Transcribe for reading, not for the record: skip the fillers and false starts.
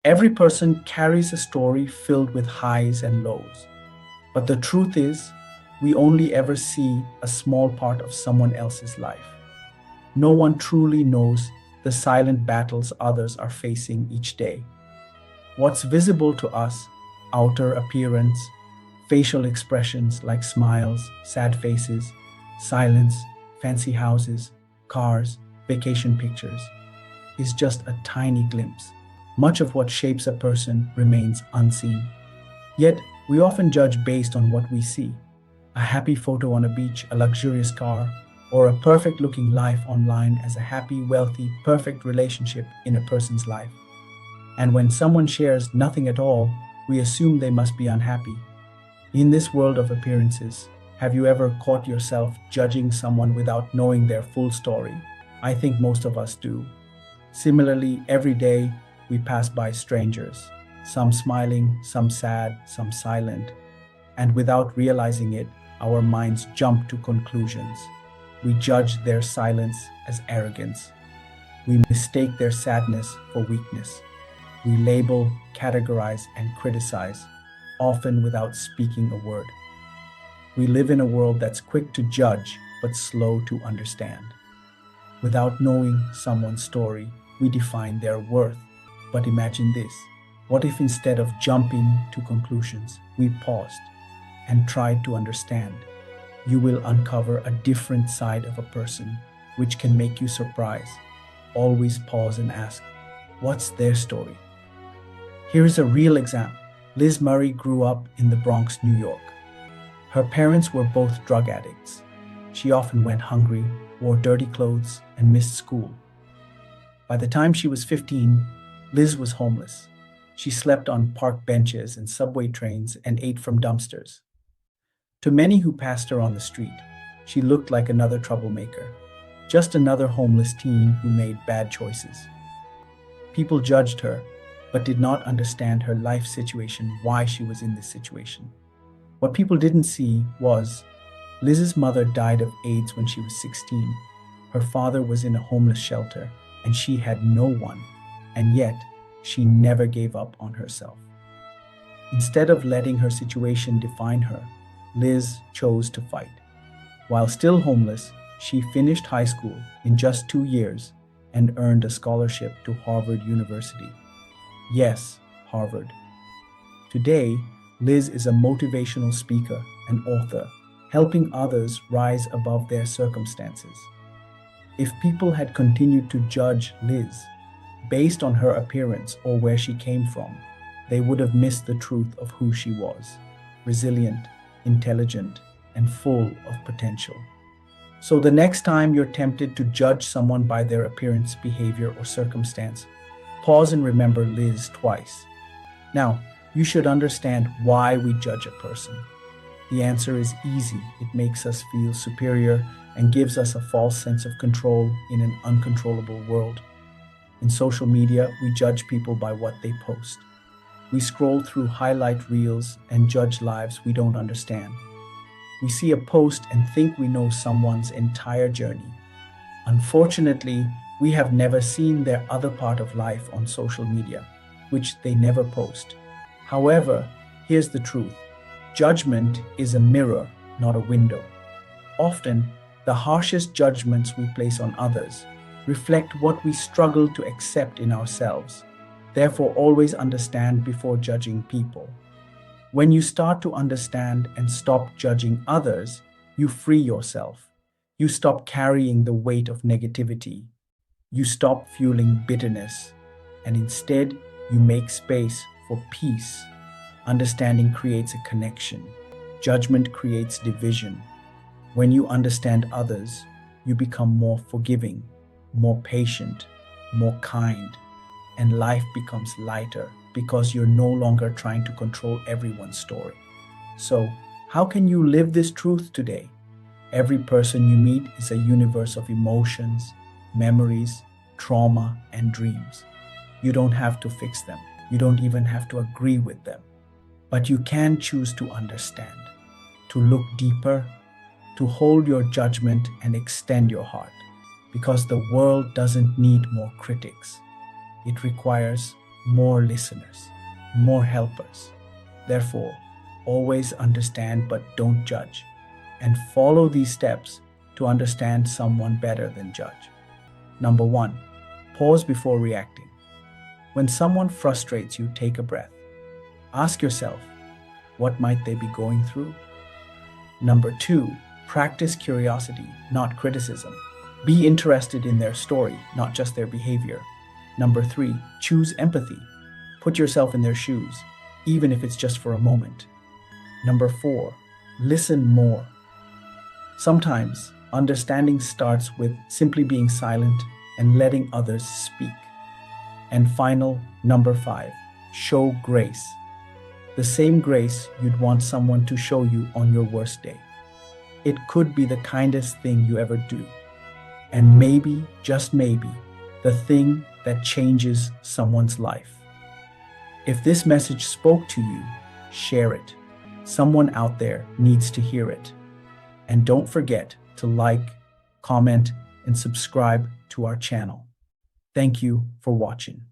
Every person carries a story filled with highs and lows. But the truth is, we only ever see a small part of someone else's life. No one truly knows the silent battles others are facing each day. What's visible to us, outer appearance, facial expressions like smiles, sad faces, silence, fancy houses, cars, vacation pictures, is just a tiny glimpse. Much of what shapes a person remains unseen. Yet, we often judge based on what we see. A happy photo on a beach, a luxurious car, or a perfect looking life online as a happy, wealthy, perfect relationship in a person's life. And when someone shares nothing at all, we assume they must be unhappy. In this world of appearances, have you ever caught yourself judging someone without knowing their full story? I think most of us do. Similarly, every day we pass by strangers, some smiling, some sad, some silent, and without realizing it, our minds jump to conclusions. We judge their silence as arrogance. We mistake their sadness for weakness. We label, categorize, and criticize, often without speaking a word. We live in a world that's quick to judge but slow to understand. Without knowing someone's story, we define their worth. But imagine this. What if instead of jumping to conclusions, we paused and tried to understand? You will uncover a different side of a person, which can make you surprised. Always pause and ask, what's their story? Here's a real example. Liz Murray grew up in the Bronx, New York. Her parents were both drug addicts. She often went hungry, wore dirty clothes, and missed school. By the time she was 15, Liz was homeless. She slept on park benches and subway trains and ate from dumpsters. To many who passed her on the street, she looked like another troublemaker, just another homeless teen who made bad choices. People judged her, but did not understand her life situation, why she was in this situation. What people didn't see was Liz's mother died of AIDS when she was 16. Her father was in a homeless shelter, and she had no one, and yet she never gave up on herself. Instead of letting her situation define her, Liz chose to fight. While still homeless, she finished high school in just 2 years and earned a scholarship to Harvard University. Yes, Harvard. Today, Liz is a motivational speaker and author, helping others rise above their circumstances. If people had continued to judge Liz based on her appearance or where she came from, they would have missed the truth of who she was: resilient, intelligent, and full of potential. So the next time you're tempted to judge someone by their appearance, behavior, or circumstance, pause and remember Liz twice. Now, you should understand why we judge a person. The answer is easy. It makes us feel superior and gives us a false sense of control in an uncontrollable world. In social media, we judge people by what they post. We scroll through highlight reels and judge lives we don't understand. We see a post and think we know someone's entire journey. Unfortunately, we have never seen their other part of life on social media, which they never post. However, here's the truth. Judgment is a mirror, not a window. Often, the harshest judgments we place on others reflect what we struggle to accept in ourselves. Therefore, always understand before judging people. When you start to understand and stop judging others, you free yourself. You stop carrying the weight of negativity. You stop fueling bitterness, and instead, you make space for peace. Understanding creates a connection. Judgment creates division. When you understand others, you become more forgiving, more patient, more kind, and life becomes lighter because you're no longer trying to control everyone's story. So, how can you live this truth today? Every person you meet is a universe of emotions, memories, trauma, and dreams. You don't have to fix them. You don't even have to agree with them. But you can choose to understand, to look deeper, to hold your judgment and extend your heart. Because the world doesn't need more critics. It requires more listeners, more helpers. Therefore, always understand but don't judge, and follow these steps to understand someone better than judge. Number one, pause before reacting. When someone frustrates you, take a breath. Ask yourself, what might they be going through? Number two, practice curiosity, not criticism. Be interested in their story, not just their behavior. Number three, choose empathy. Put yourself in their shoes, even if it's just for a moment. Number four, listen more. Sometimes understanding starts with simply being silent and letting others speak. And final, number five, show grace. The same grace you'd want someone to show you on your worst day. It could be the kindest thing you ever do. And maybe, just maybe, the thing that changes someone's life. If this message spoke to you, share it. Someone out there needs to hear it. And don't forget to like, comment, and subscribe to our channel. Thank you for watching.